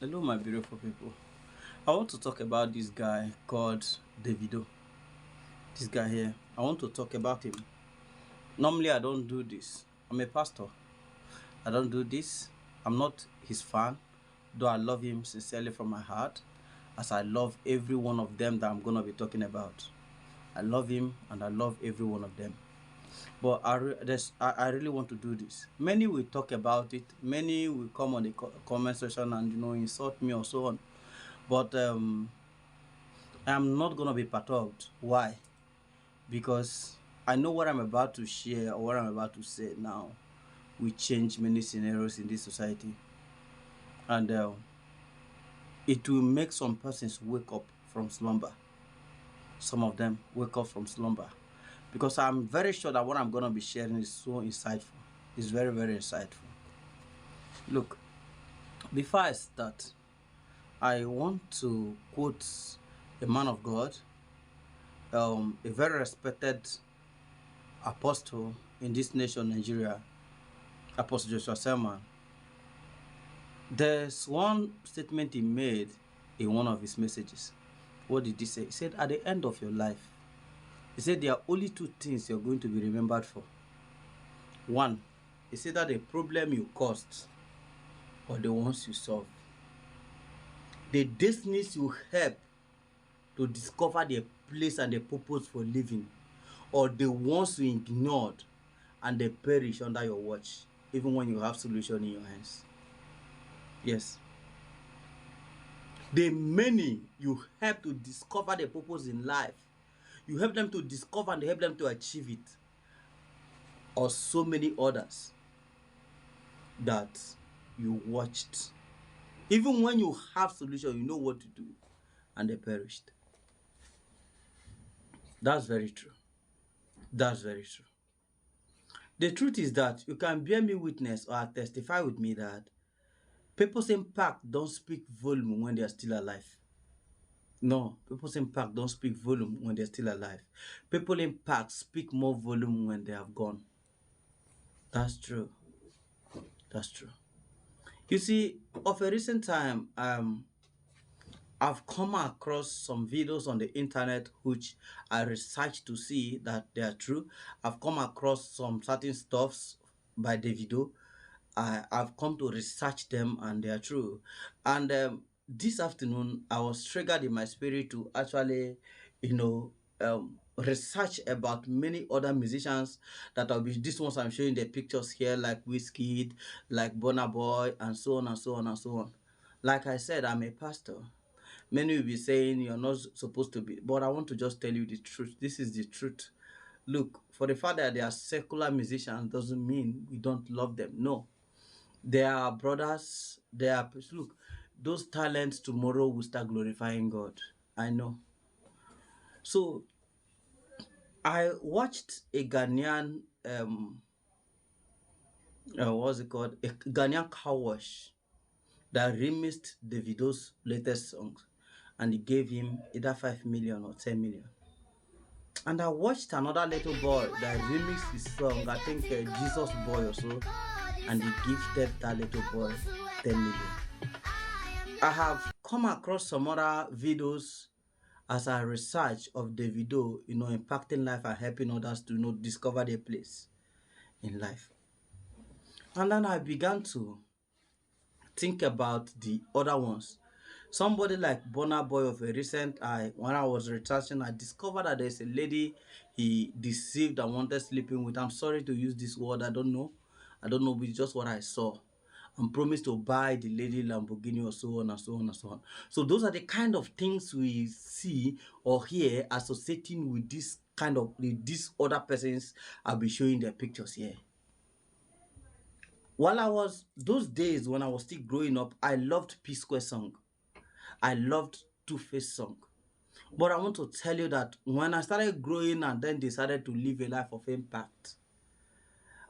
Hello, my beautiful people. I want to talk about this guy called Davido. This guy here. I want to talk about him. Normally, I don't do this. I'm a pastor. I don't do this. I'm not his fan, though I love him sincerely from my heart, as I love every one of them that I'm going to be talking about. I love him and I love every one of them. But I really want to do this. Many will talk about it. Many will come on the comment section and insult me or so on. But I'm not gonna be perturbed. Why? Because I know what I'm about to share or what I'm about to say now will change many scenarios in this society, and it will make some persons wake up from slumber. Some of them wake up from slumber because I'm very sure that what I'm gonna be sharing is so insightful. It's very, very insightful. Look, before I start, I want to quote a man of God, a very respected apostle in this nation, Nigeria, Apostle Joshua Selman. There's one statement he made in one of his messages. What did he say? He said, at the end of your life, he said there are only two things you're going to be remembered for. One, he said that the problem you caused or the ones you solved. The destinies you help to discover their place and their purpose for living, or the ones you ignored and they perish under your watch, even when you have solution in your hands. Yes. The many you help to discover their purpose in life, you help them to discover and help them to achieve it, or so many others that you watched. Even when you have solution, you know what to do, and they perished. That's very true. That's very true. The truth is that you can bear me witness or testify with me that people's impact don't speak volume when they are still alive. No, people's impact don't speak volume when they're still alive. People impact speak more volume when they have gone. That's true. That's true. You see, of a recent time, I've come across some videos on the internet which I researched to see that they are true. I've come across some certain stuffs by Davido. I've come to research them and they are true. And this afternoon, I was triggered in my spirit to actually, research about many other musicians that I'll be, these ones I'm showing the pictures here, like Wizkid, like Burna Boy, and so on and so on and so on. Like I said, I'm a pastor. Many will be saying you're not supposed to be, but I want to just tell you the truth. This is the truth. Look, for the fact that they are secular musicians doesn't mean we don't love them. No, they are brothers. They are, look, those talents tomorrow will start glorifying God. I know. So I watched a Ghanaian, what's it called? A Ghanaian car wash that remixed Davido's latest songs, and he gave him either 5 million or 10 million. And I watched another little boy that remixed his song, I think Jesus Boy or so, and he gifted that little boy 10 million. I have come across some other videos as I research of Davido, impacting life and helping others to discover their place in life. And then I began to think about the other ones. Somebody like Burna Boy of a recent when I was researching, I discovered that there's a lady he deceived and wanted sleeping with. I'm sorry to use this word, I don't know, but it's just what I saw. And promised to buy the lady Lamborghini or so on and so on and so on. So those are the kind of things we see or hear associating with this kind of these other persons I'll be showing their pictures here. While I was those days when I was still growing up, I loved P Square song. I loved Two-Face song. But I want to tell you that when I started growing and then decided to live a life of impact,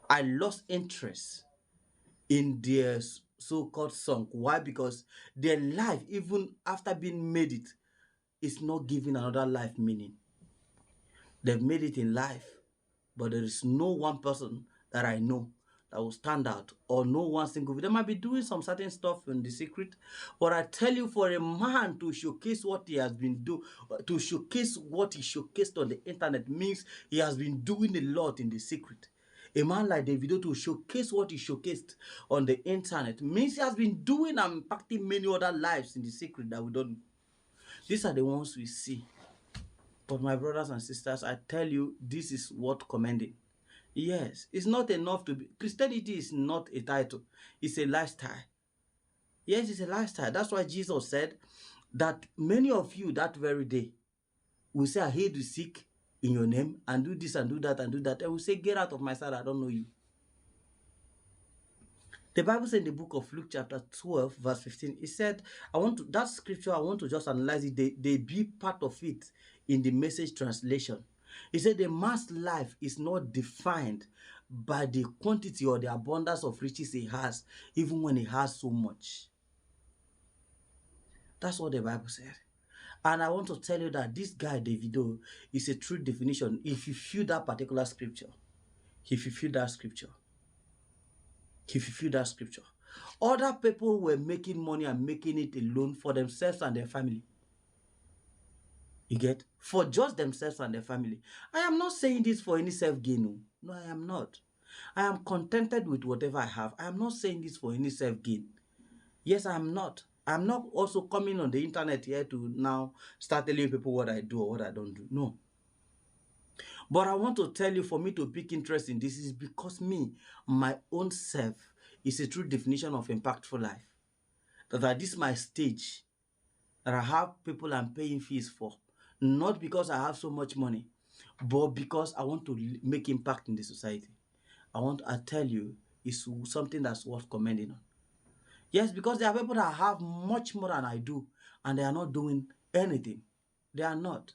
I lost interest in their so-called song. Why? Because their life, even after being made it, is not giving another life meaning. They've made it in life, but there is no one person that I know that will stand out, or no one single video. They might be doing some certain stuff in the secret, but I tell you, for a man to showcase what he has been doing, to showcase what he showcased on the internet, means he has been doing a lot in the secret. A man like Davido to showcase what he showcased on the internet means he has been doing and impacting many other lives in the secret that we don't. These are the ones we see. But my brothers and sisters, I tell you, this is what commending. Yes, it's not enough to be. Christianity is not a title, it's a lifestyle. Yes, it's a lifestyle. That's why Jesus said that many of you that very day will say, I hate to seek in your name and do this and do that and do that. And will say, get out of my sight, I don't know you. The Bible said in the book of Luke chapter 12 verse 15, it said, that scripture, I want to just analyze it. They be part of it in the Message translation. He said the man's life is not defined by the quantity or the abundance of riches he has, even when he has so much. That's what the Bible said. And I want to tell you that this guy, Davido, is a true definition. If you feel that particular scripture, if you feel that scripture, if you feel that scripture, other people were making money and making it alone for themselves and their family. You get? For just themselves and their family. I am not saying this for any self-gain. No, I am not. I am contented with whatever I have. I am not saying this for any self-gain. Yes, I am not. I'm not also coming on the internet here to now start telling people what I do or what I don't do. No. But I want to tell you, for me to pick interest in this is because me, my own self, is a true definition of impactful life. That at this my stage, that I have people I'm paying fees for. Not because I have so much money, but because I want to make impact in the society. I tell you, it's something that's worth commending on. Yes, because there are people that have much more than I do, and they are not doing anything. They are not.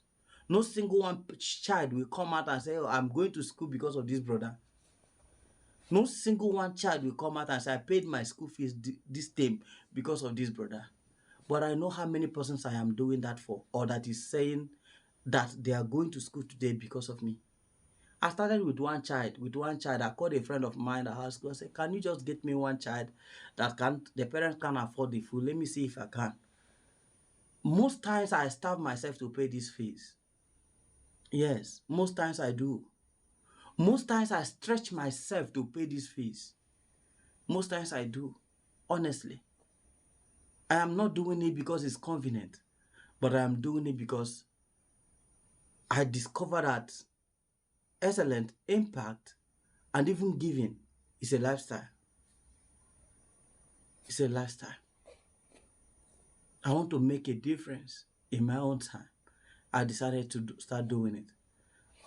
No single one child will come out and say, oh, I'm going to school because of this brother. No single one child will come out and say, I paid my school fees this time because of this brother. But I know how many persons I am doing that for, or that is saying that they are going to school today because of me. I started with one child. I called a friend of mine that has school. I said, can you just get me one child that the parents can't afford the food? Let me see if I can. Most times I starve myself to pay these fees. Yes, most times I do. Most times I stretch myself to pay these fees. Most times I do. Honestly. I am not doing it because it's convenient, but I am doing it because I discovered that excellent impact and even giving is a lifestyle. It's a lifestyle. I want to make a difference in my own time. I decided to start doing it.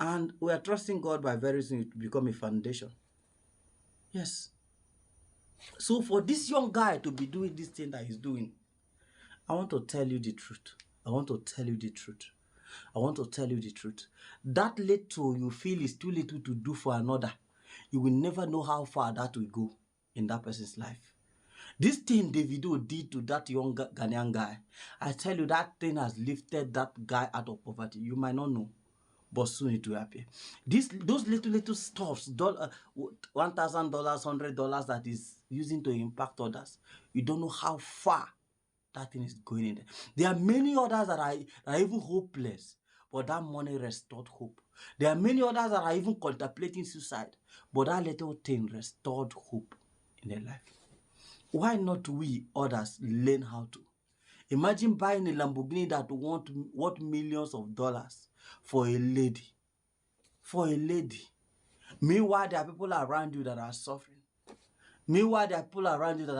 And we are trusting God by very soon to become a foundation. Yes. So for this young guy to be doing this thing that he's doing, I want to tell you the truth. I want to tell you the truth. I want to tell you the truth. That little you feel is too little to do for another, you will never know how far that will go in that person's life. This thing Davido did to that young Ghanaian guy, I tell you, that thing has lifted that guy out of poverty. You might not know, but soon it will appear. Those little stuffs, $1,000, $100 that is using to impact others, you don't know how far that thing is going in there. There are many others that are even hopeless, but that money restored hope. There are many others that are even contemplating suicide, but that little thing restored hope in their life. Why not we others learn how to? Imagine buying a Lamborghini that worth millions of dollars for a lady. For a lady. Meanwhile, there are people around you that are suffering. Meanwhile, there are people around you that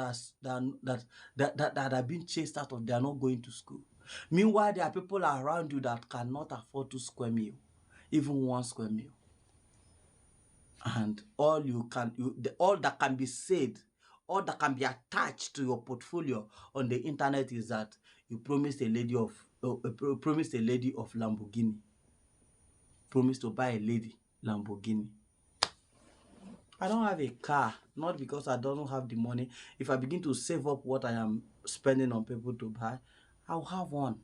are being chased out of, they are not going to school. Meanwhile, there are people around you that cannot afford 2 square meal, even 1 square meal. And all that can be said, all that can be attached to your portfolio on the internet is that you promised a lady of Lamborghini. Promised to buy a lady Lamborghini. I don't have a car, not because I don't have the money. If I begin to save up what I am spending on people to buy, I'll have one.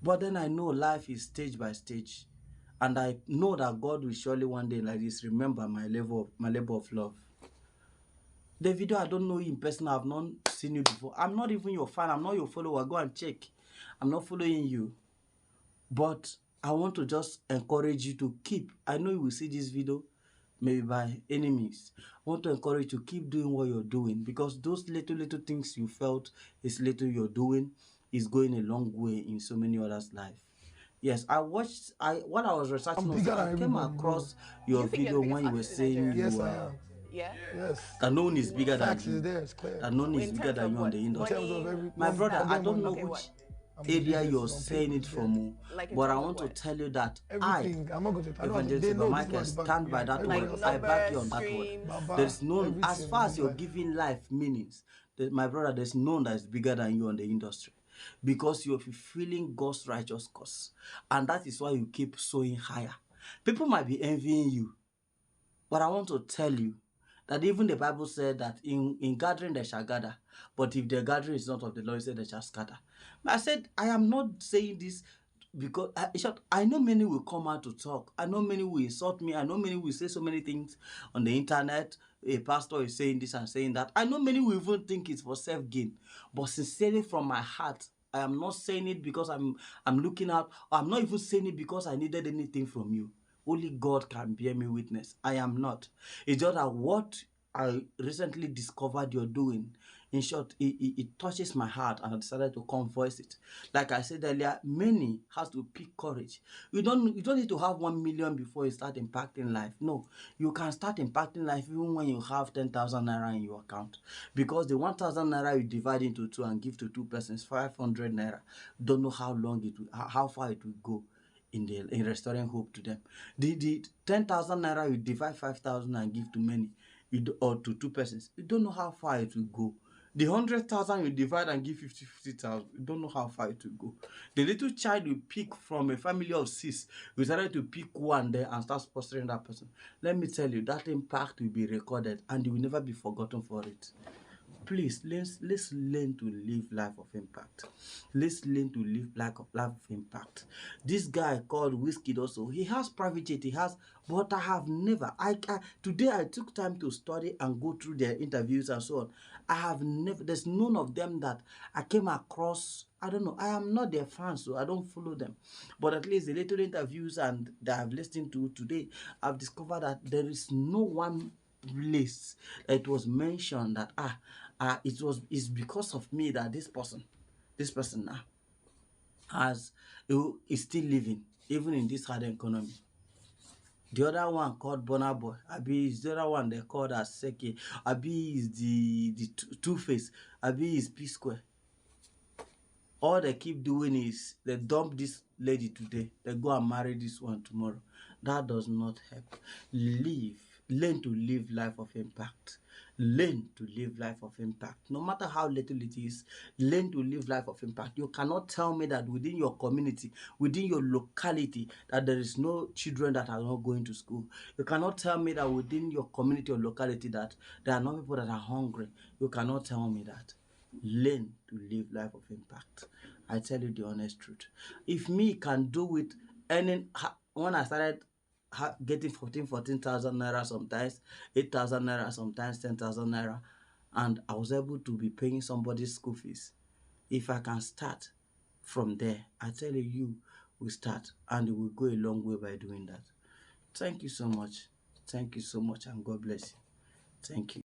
But then I know life is stage by stage. And I know that God will surely one day like this remember my labor of love. Davido, I don't know you in person. I've not seen you before. I'm not even your fan. I'm not your follower. Go and check. I'm not following you. But I want to just encourage you to keep. I know you will see this video maybe by enemies. I want to encourage you to keep doing what you're doing, because those little things you felt is little you're doing is going a long way in so many others' life. Yes, while I was researching also, I came across your video when you were saying Yes, you I am. Yeah. Yes. that no one is bigger than Facts is you. there, it's clear. That no one is In bigger terms than of you on what? the In industry. terms of Money. every My brother, I forget don't money. know Okay, what? which I'm the area biggest you're on saying paper, it from, Like in but I terms of want to what? tell you that everything. I'm not going to. I don't. Evangelist They know Obama, this I is can not the back. stand by that Everybody word. Like else I have back you numbers, on that word. streams. There Baba, is none, as everything far in as this you're life. giving life meanings, my brother, there's none that is bigger than you on the industry, because you're fulfilling God's righteous cause. And that is why you keep sowing higher. People might be envying you, but I want to tell you that even the Bible said that in gathering they shall gather, but if their gathering is not of the Lord, it said they shall scatter. I said, I am not saying this because I know many will come out to talk. I know many will insult me. I know many will say so many things on the internet. A pastor is saying this and saying that. I know many will even think it's for self-gain. But sincerely from my heart, I am not saying it because I'm looking out. I'm not even saying it because I needed anything from you. Only God can bear me witness. I am not. It's just that what I recently discovered you're doing, in short, it touches my heart, and I decided to come voice it. Like I said earlier, many has to pick courage. You don't need to have 1 million before you start impacting life. No, you can start impacting life even when you have 10,000 naira in your account, because the 1,000 naira you divide into two and give to two persons, 500 naira. Don't know how long it will, how far it will go in restoring hope to them. The 10,000 naira you divide 5,000 and give to many, or to two persons, you don't know how far it will go. The 100,000 you divide and give 50,000, you don't know how far it will go. The little child you pick from a family of 6, you decided to pick one there and start sponsoring that person. Let me tell you, that impact will be recorded and you will never be forgotten for it. Please, let's learn to live life of impact. Let's learn to live life of impact. This guy called Whiskey also, he has private jet, he has, but I have never. Today I took time to study and go through their interviews and so on. I have never. There's none of them that I came across. I don't know. I am not their fan, so I don't follow them. But at least the little interviews and that I've listened to today, I've discovered that there is no one place that it was mentioned that it's because of me that this person now has is still living even in this hard economy. The other one called Burna Boy, Abi is the other one they called as Seki, Abi is the Two-Face, Abi is P Square. All they keep doing is they dump this lady today, they go and marry this one tomorrow. That does not help. Learn to live life of impact. Learn to live life of impact. No matter how little it is, learn to live life of impact. You cannot tell me that within your community, within your locality, that there is no children that are not going to school. You cannot tell me that within your community or locality that there are no people that are hungry. You cannot tell me that. Learn to live life of impact. I tell you the honest truth. If me can do it, when I started getting 14,000 naira sometimes, 8,000 naira sometimes, 10,000 naira, and I was able to be paying somebody's school fees. If I can start from there, I tell you, you will start, and you will go a long way by doing that. Thank you so much. Thank you so much, and God bless you. Thank you.